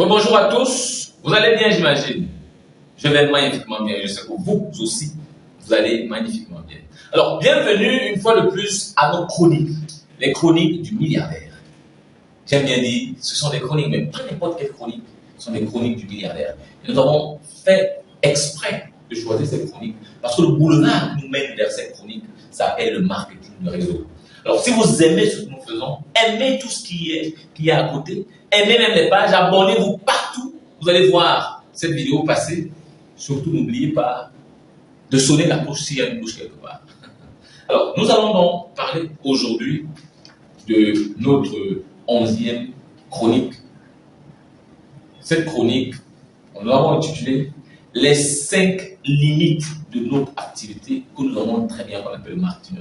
Bonjour à tous, vous allez bien j'imagine. Je vais magnifiquement bien, je sais que vous aussi, vous allez magnifiquement bien. Alors, bienvenue une fois de plus à nos chroniques, les chroniques du milliardaire. J'aime bien dire, ce sont des chroniques, mais pas n'importe quelle chronique, ce sont des chroniques du milliardaire. Et nous avons fait exprès de choisir cette chronique, parce que le boulevard qui nous mène vers cette chronique s'appelle le marketing de réseau. Alors, si vous aimez ce que nous faisons, aimez tout ce qui est à côté, aimez même les pages, abonnez-vous partout. Vous allez voir cette vidéo passer. Surtout, n'oubliez pas de sonner la cloche s'il y a une cloche quelque part. Alors, nous allons donc parler aujourd'hui de notre 11e chronique. Cette chronique, nous l'avons intitulée « Les 5 limites de notre activité que nous avons très bien qu'on appelle marketing.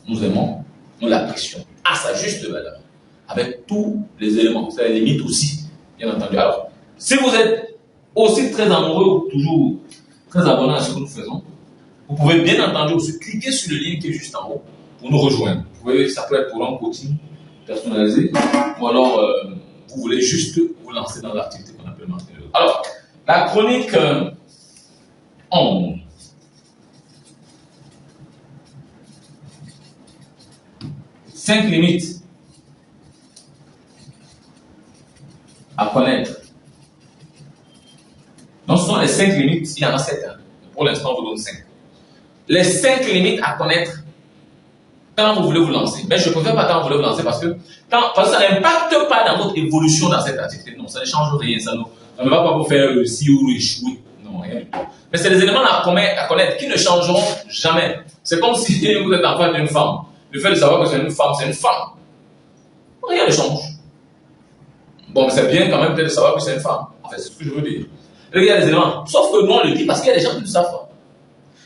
Nous aimons, nous l'apprécions à sa juste valeur, avec tous les éléments, c'est les limites aussi, bien entendu. Alors, si vous êtes aussi très amoureux ou toujours très abonné à ce que nous faisons, vous pouvez bien entendu aussi cliquer sur le lien qui est juste en haut pour nous rejoindre. Vous pouvez, ça peut être pour un coaching personnalisé, ou alors vous voulez juste vous lancer dans l'activité qu'on appelle marketing. Alors, la chronique 11. Cinq limites à connaître. Donc, ce sont les 5 limites, il y en a 7. Hein. Pour l'instant, on vous donne 5. Les 5 limites à connaître quand vous voulez vous lancer. Mais je ne préfère pas quand vous voulez vous lancer parce que ça n'impacte pas dans votre évolution dans cette activité. Non, ça ne change rien. Ça ne va pas vous faire réussir ou échouer. Non, rien du tout. Mais c'est les éléments à connaître qui ne changeront jamais. C'est comme si vous êtes en face d'une femme. Le fait de savoir que c'est une femme, c'est une femme. Rien ne change. Bon, c'est bien quand même peut-être de savoir que c'est une femme. En fait, c'est ce que je veux dire. Il y a des éléments. Sauf que nous, on le dit parce qu'il y a des gens qui ne savent pas.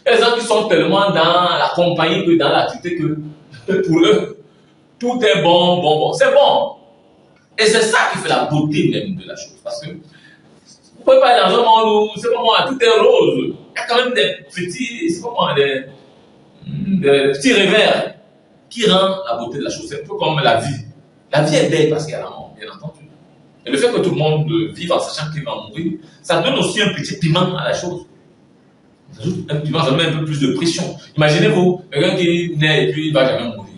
Il y a des gens qui sont tellement dans la compagnie que dans l'activité que pour eux, tout est bon. C'est bon. Et c'est ça qui fait la beauté même de la chose. Parce que vous ne pouvez pas aller dans un monde où c'est pas moi, tout est rose. Il y a quand même des petits, c'est pas moi, des petits revers qui rendent la beauté de la chose. C'est un peu comme la vie. La vie est belle parce qu'il y a la mort, bien entendu. Et le fait que tout le monde vive en sachant qu'il va mourir, ça donne aussi un petit piment à la chose. Ça ajoute un piment, ça met un peu plus de pression. Imaginez-vous, quelqu'un qui naît et puis il ne va jamais mourir.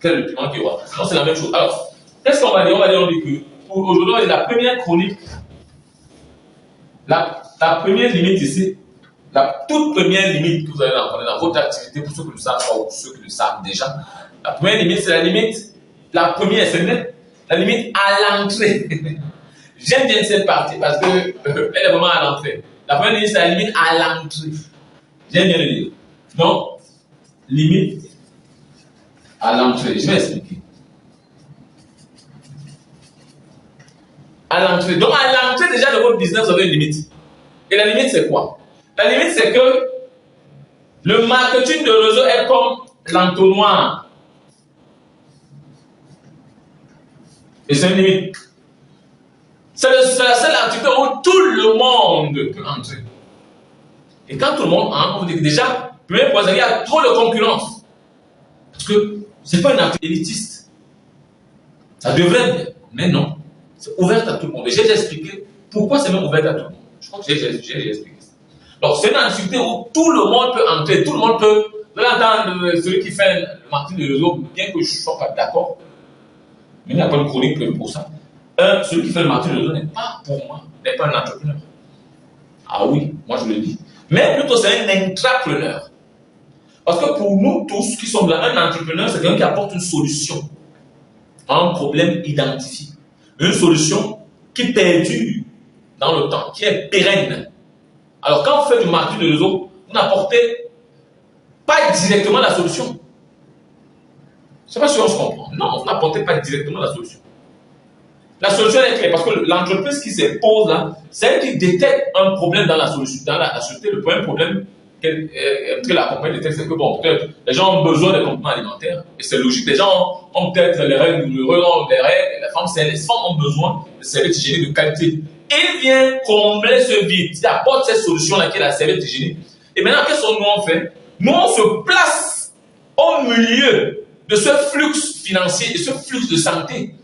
Quel est le piment qu'il y aura? Non, c'est la même chose. Alors, qu'est-ce qu'on va dire? On dit que pour aujourd'hui, la première chronique, la première limite ici, la toute première limite que vous allez rencontrer dans votre activité, pour ceux qui le savent pas ou pour ceux qui le savent déjà, la première limite, c'est la limite, la première, c'est la limite à l'entrée. J'aime bien cette partie parce qu'elle est vraiment à l'entrée. La première limite, c'est la limite à l'entrée. J'aime bien le dire. Donc, limite à l'entrée. Je vais expliquer. À l'entrée. Donc, à l'entrée déjà de votre business, vous avez une limite. Et la limite, c'est quoi? La limite, c'est que le marketing de réseau est comme l'entonnoir. Et c'est une limite. C'est la seule activité où tout le monde peut entrer. Et quand tout le monde entre, on dit que déjà, premier point, il y a trop de concurrence. Parce que ce n'est pas une activité élitiste. Ça devrait être, mais non. C'est ouvert à tout le monde. Et j'ai déjà expliqué pourquoi c'est même ouvert à tout le monde. Je crois que j'ai expliqué ça. Donc, c'est une activité où tout le monde peut entrer, tout le monde peut. Vous allez entendre celui qui fait le marketing de réseau, bien que je ne sois pas d'accord, mais il n'y a pas de chronique prévue pour ça. Celui qui fait le marketing de réseau n'est pas pour moi, n'est pas un entrepreneur. Ah oui, moi je le dis. Mais plutôt c'est un intrapreneur. Parce que pour nous tous qui sommes là, un entrepreneur, c'est quelqu'un qui apporte une solution à un problème identifié. Une solution qui perdure dans le temps, qui est pérenne. Alors quand vous faites du marketing de réseau, vous n'apportez pas directement la solution. Je ne sais pas si on se comprend. Non, vous n'apportez pas directement la solution. La solution est claire parce que l'entreprise qui se pose là, c'est elle qui détecte un problème dans la solution, dans la société. Le premier problème que la compagnie détecte, c'est que bon, peut-être les gens ont besoin de compléments alimentaires et c'est logique. Les gens ont peut-être les règles douloureuses, ont des règles. Les femmes ont besoin de serviettes hygiéniques de qualité. Il vient combler ce vide. Il apporte cette solution-là qui est la serviette hygiénique. Et maintenant, qu'est-ce que nous on fait? Nous, on se place au milieu de ce flux financier, de ce flux de santé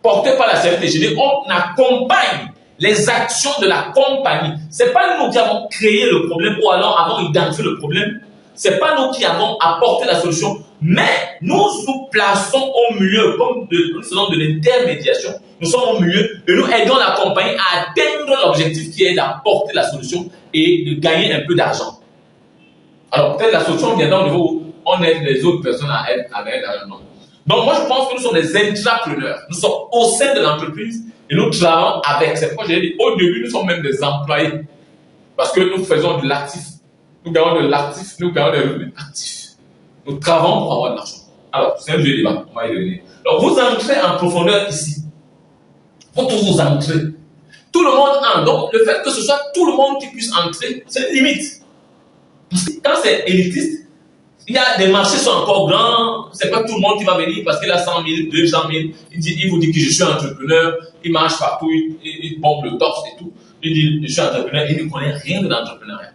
porté par la CFTGD, on accompagne les actions de la compagnie. Ce n'est pas nous qui avons créé le problème ou alors avons identifié le problème. Ce n'est pas nous qui avons apporté la solution, mais nous nous plaçons au milieu, comme nous faisons de l'intermédiation. Nous sommes au milieu et nous aidons la compagnie à atteindre l'objectif qui est d'apporter la solution et de gagner un peu d'argent. Alors peut-être la solution viendra au niveau où on aide les autres personnes à gagner de l'argent. Donc moi je pense que nous sommes des intrapreneurs. Nous sommes au sein de l'entreprise et nous travaillons avec. C'est pourquoi j'ai dit au début nous sommes même des employés. Parce que nous faisons de l'actif. Nous gagnons de l'actif, nous gagnons des revenus actifs. Nous travaillons pour avoir de l'argent. Alors, c'est un vieux débat, on va y revenir. Donc, vous entrez en profondeur ici. Vous tous vous entrez. Tout le monde entre. Donc, le fait que ce soit tout le monde qui puisse entrer, c'est une limite. Parce que quand c'est élitiste, il y a des marchés qui sont encore grands. C'est pas tout le monde qui va venir parce qu'il a 100 000, 200 000. Il vous dit que je suis entrepreneur. Il marche partout, il pompe le torse et tout. Il dit, je suis entrepreneur. Il ne connaît rien de l'entrepreneuriat.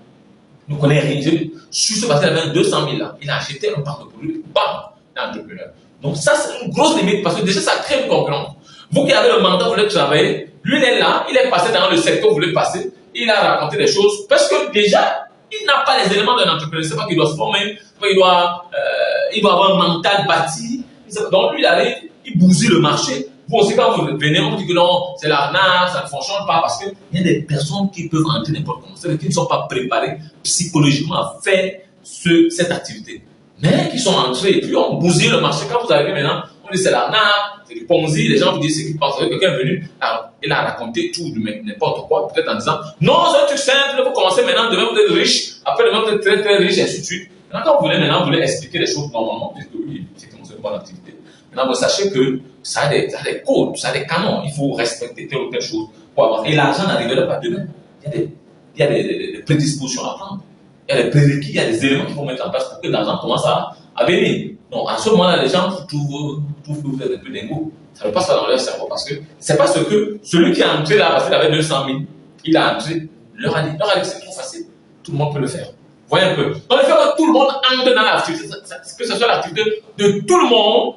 Il ne connaît rien. Je suis parce qu'il avait 200 000 là. Il a acheté un parc de produits. Bam, l'entrepreneur. Donc ça, c'est une grosse limite parce que déjà, ça crée une concurrence. Vous qui avez le mandat, vous voulez travailler. Lui, il est là. Il est passé dans le secteur où vous voulez passer. Il a raconté des choses parce que déjà, il n'a pas les éléments d'un entrepreneur. C'est pas qu'il doit se former. Il doit avoir un mental bâti. Donc lui, il arrive, il bousille le marché. Vous aussi, quand vous venez, on vous dit que non, c'est l'arnaque, ça ne fonctionne pas parce qu'il y a des personnes qui peuvent entrer n'importe comment. C'est-à-dire qui ne sont pas préparées psychologiquement à faire cette activité. Mais qui sont entrés et puis on bousille le marché. Quand vous arrivez maintenant, on dit c'est l'arnaque, c'est du Ponzi. Les gens vous disent c'est qui passe. Quelqu'un est venu, alors, il a raconté tout, n'importe quoi, peut-être en disant non, c'est un truc simple, vous commencez maintenant, demain vous êtes riche, après demain vous êtes très très riche, et ainsi de suite. Maintenant, quand vous voulez expliquer les choses normalement, vous dites que oui, c'est comme c'est une bonne activité. Maintenant, vous sachez que ça a des codes, ça a des canons. Il faut respecter telle ou telle chose pour avancer. Et l'argent n'arrivera pas demain. Il y a des prédispositions à prendre. Il y a des prérequis, il y a des éléments qu'il faut mettre en place pour que l'argent commence à venir. Donc, à ce moment-là, les gens trouvent que vous êtes un peu dingo. Ça ne passe pas dans leur cerveau parce que c'est pas ce que celui qui est entré là, parce qu'il avait 200 000, il a entré, leur a dit que c'est trop facile. Tout le monde peut le faire. Voyez un peu. Donc, le fait que tout le monde entre dans l'activité, que ce soit l'activité de tout le monde,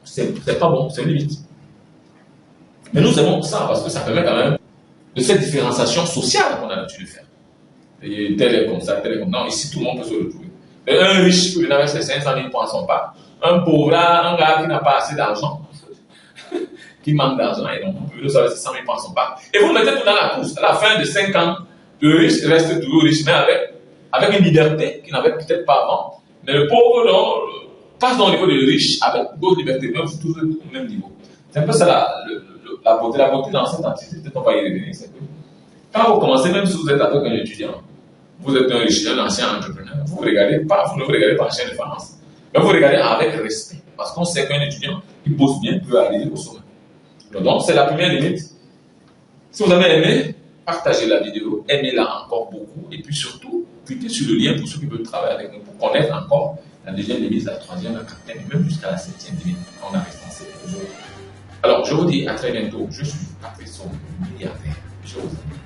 c'est pas bon, c'est une limite. Mais nous aimons ça parce que ça permet quand même de cette différenciation sociale qu'on a l'habitude de faire. Et tel est comme ça, tel est comme ça. Non, ici tout le monde peut se retrouver. Et un riche peut venir avec ses 500 000 points à son pas. Un pauvre, un gars qui n'a pas assez d'argent, qui manque d'argent, et donc on peut venir avec ses 100 000 points à son pas. Et vous mettez tout dans la course. À la fin de 5 ans, le riche reste toujours riche, mais avec une liberté qu'il n'avait peut-être pas avant. Mais le pauvre, non, passe dans le niveau du riche avec d'autres libertés, même si tous au même niveau. C'est un peu ça la beauté. La beauté dans cette activité, peut-être on va y revenir, c'est que quand vous commencez, même si vous êtes avec un étudiant, vous êtes un riche, un ancien entrepreneur, vous ne regardez pas en chaîne de finance, mais vous regardez avec respect, parce qu'on sait qu'un étudiant qui bosse bien peut arriver au sommet. Donc c'est la première limite. Si vous avez aimé, partagez la vidéo, aimez-la encore beaucoup, et puis surtout, cliquez sur le lien pour ceux qui veulent travailler avec nous, pour connaître encore la deuxième limite, la troisième, la quatrième, et même jusqu'à la septième limite. On a resté aujourd'hui. Alors, je vous dis à très bientôt. Je suis Patrice, milliardaire. Je vous aime.